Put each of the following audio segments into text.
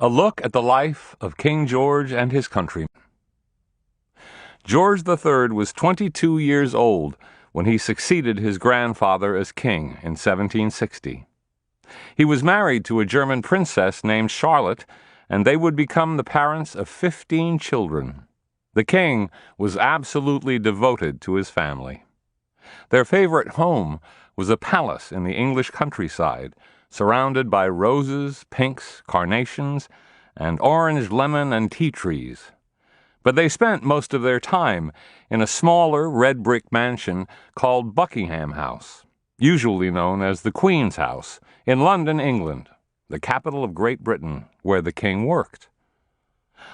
A look at the life of King George and his countrymen. George III was 22 years old when he succeeded his grandfather as king in 1760. He was married to a German princess named Charlotte, and they would become the parents of 15 children. The king was absolutely devoted to his family. Their favorite home was a palace in the English countryside, surrounded by roses, pinks, carnations, and orange, lemon, and tea trees. But they spent most of their time in a smaller red brick mansion called Buckingham House, usually known as the Queen's House, in London, England, the capital of Great Britain, where the king worked.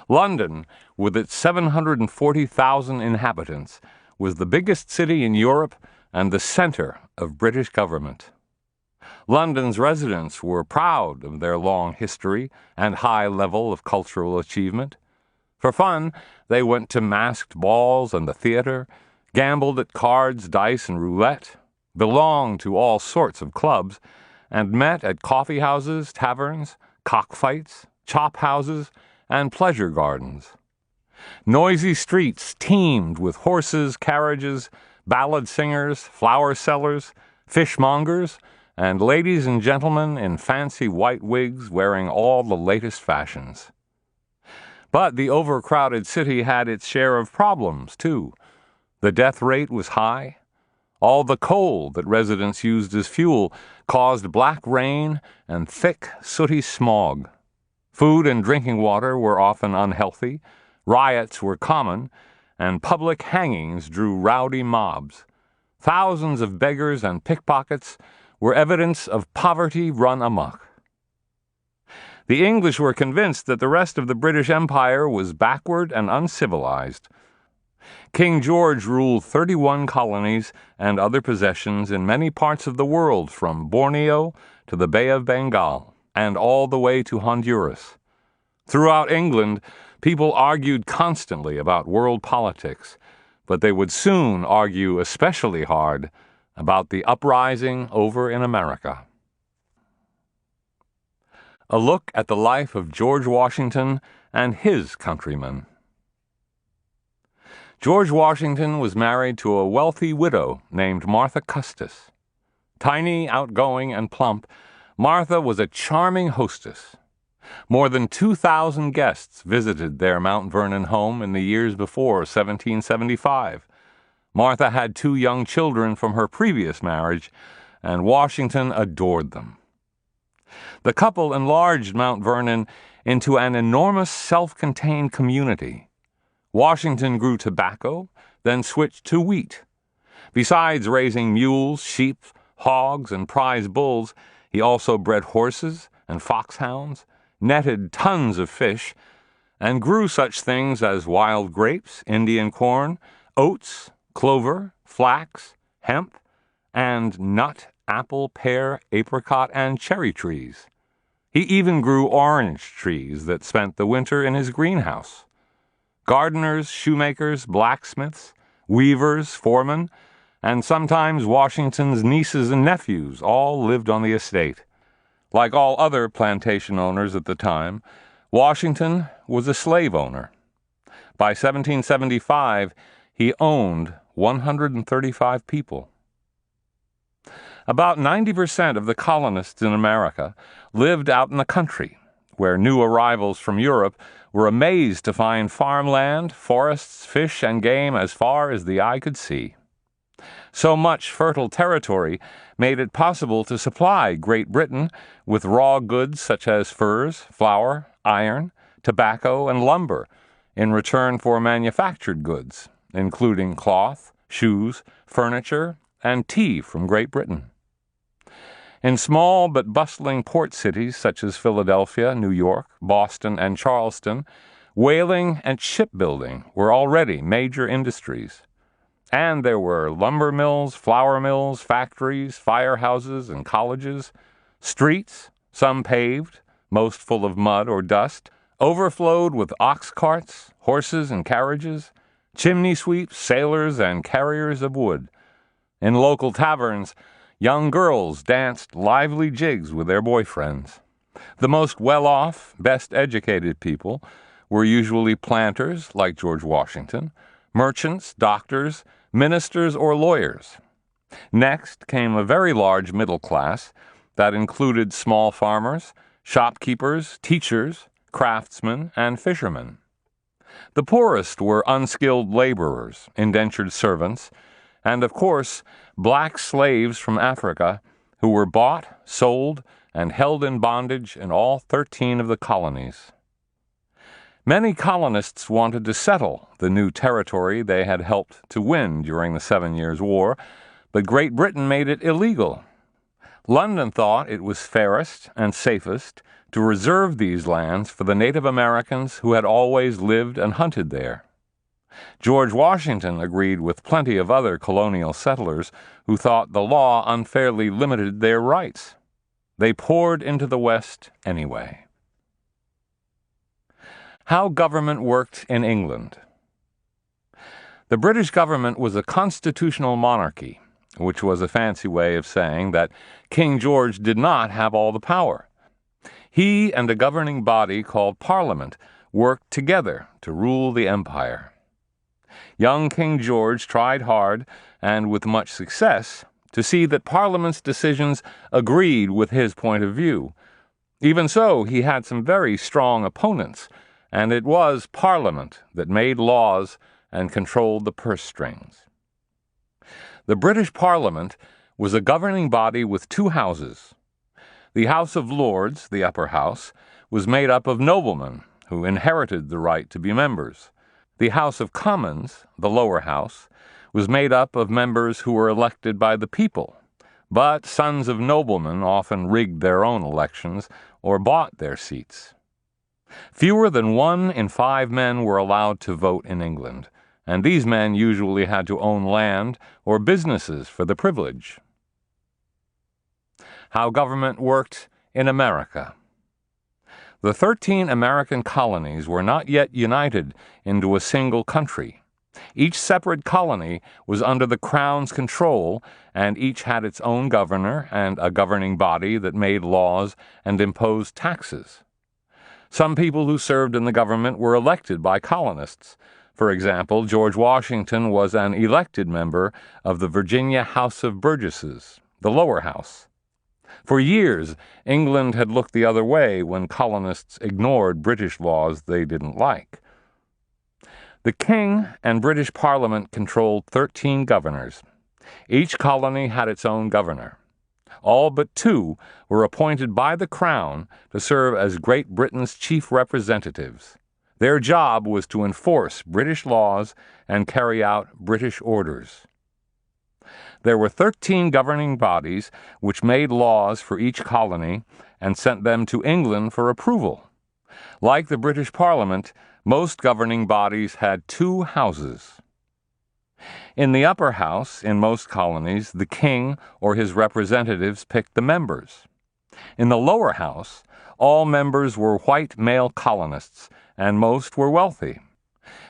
London, with its 740,000 inhabitants, was the biggest city in Europe and the center of British government. London's residents were proud of their long history and high level of cultural achievement. For fun, they went to masked balls and the theater, gambled at cards, dice, and roulette, belonged to all sorts of clubs, and met at coffee houses, taverns, cockfights, chop houses, and pleasure gardens. Noisy streets teemed with horses, carriages, ballad singers, flower sellers, fishmongers, and ladies and gentlemen in fancy white wigs wearing all the latest fashions. But the overcrowded city had its share of problems, too. The death rate was high. All the coal that residents used as fuel caused black rain and thick, sooty smog. Food and drinking water were often unhealthy, riots were common, and public hangings drew rowdy mobs. Thousands of beggars and pickpockets were evidence of poverty run amok. The English were convinced that the rest of the British Empire was backward and uncivilized. King George ruled 31 colonies and other possessions in many parts of the world, from Borneo to the Bay of Bengal and all the way to Honduras. Throughout England, people argued constantly about world politics, but they would soon argue especially hard about the uprising over in America. A look at the life of George Washington and his countrymen. George Washington was married to a wealthy widow named Martha Custis. Tiny, outgoing, and plump, Martha was a charming hostess. More than 2,000 guests visited their Mount Vernon home in the years before 1775. Martha had 2 young children from her previous marriage, and Washington adored them. The couple enlarged Mount Vernon into an enormous self-contained community. Washington grew tobacco, then switched to wheat. Besides raising mules, sheep, hogs, and prize bulls, he also bred horses and foxhounds, netted tons of fish, and grew such things as wild grapes, Indian corn, oats, clover, flax, hemp, and nut, apple, pear, apricot, and cherry trees. He even grew orange trees that spent the winter in his greenhouse. Gardeners, shoemakers, blacksmiths, weavers, foremen, and sometimes Washington's nieces and nephews all lived on the estate. Like all other plantation owners at the time, Washington was a slave owner. By 1775, he owned 135 people. About 90% of the colonists in America lived out in the country, where new arrivals from Europe were amazed to find farmland, forests, fish, and game as far as the eye could see. So much fertile territory made it possible to supply Great Britain with raw goods such as furs, flour, iron, tobacco, and lumber in return for manufactured goods, including cloth, shoes, furniture, and tea from Great Britain. In small but bustling port cities such as Philadelphia, New York, Boston, and Charleston, whaling and shipbuilding were already major industries. And there were lumber mills, flour mills, factories, firehouses, and colleges. Streets, some paved, most full of mud or dust, overflowed with ox carts, horses and carriages, chimney sweeps, sailors, and carriers of wood. In local taverns, young girls danced lively jigs with their boyfriends. The most well-off, best-educated people were usually planters like George Washington, merchants, doctors, ministers, or lawyers. Next came a very large middle class that included small farmers, shopkeepers, teachers, craftsmen, and fishermen. The poorest were unskilled laborers, indentured servants, and, of course, black slaves from Africa who were bought, sold, and held in bondage in all 13 of the colonies. Many colonists wanted to settle the new territory they had helped to win during the 7 Years' War, but Great Britain made it illegal. London thought it was fairest and safest to reserve these lands for the Native Americans who had always lived and hunted there. George Washington agreed with plenty of other colonial settlers who thought the law unfairly limited their rights. They poured into the West anyway. How government worked in England. The British government was a constitutional monarchy, which was a fancy way of saying that King George did not have all the power. He and a governing body called Parliament worked together to rule the empire. Young King George tried hard, and with much success, to see that Parliament's decisions agreed with his point of view. Even so, he had some very strong opponents, and it was Parliament that made laws and controlled the purse strings. The British Parliament was a governing body with two houses. The House of Lords, the upper house, was made up of noblemen who inherited the right to be members. The House of Commons, the lower house, was made up of members who were elected by the people, but sons of noblemen often rigged their own elections or bought their seats. Fewer than 1 in 5 men were allowed to vote in England, and these men usually had to own land or businesses for the privilege. How government worked in America. The 13 American colonies were not yet united into a single country. Each separate colony was under the Crown's control, and each had its own governor and a governing body that made laws and imposed taxes. Some people who served in the government were elected by colonists. For example, George Washington was an elected member of the Virginia House of Burgesses, the lower house. For years, England had looked the other way when colonists ignored British laws they didn't like. The King and British Parliament controlled 13 governors. Each colony had its own governor. All but 2 were appointed by the Crown to serve as Great Britain's chief representatives. Their job was to enforce British laws and carry out British orders. There were 13 governing bodies which made laws for each colony and sent them to England for approval. Like the British Parliament, most governing bodies had 2 houses. In the upper house, in most colonies, the king or his representatives picked the members. In the lower house, all members were white male colonists, and most were wealthy.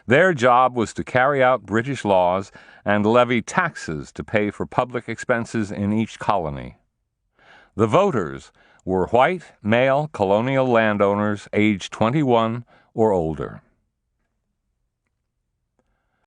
Their job was to carry out British laws and levy taxes to pay for public expenses in each colony. The voters were white male colonial landowners aged 21 or older.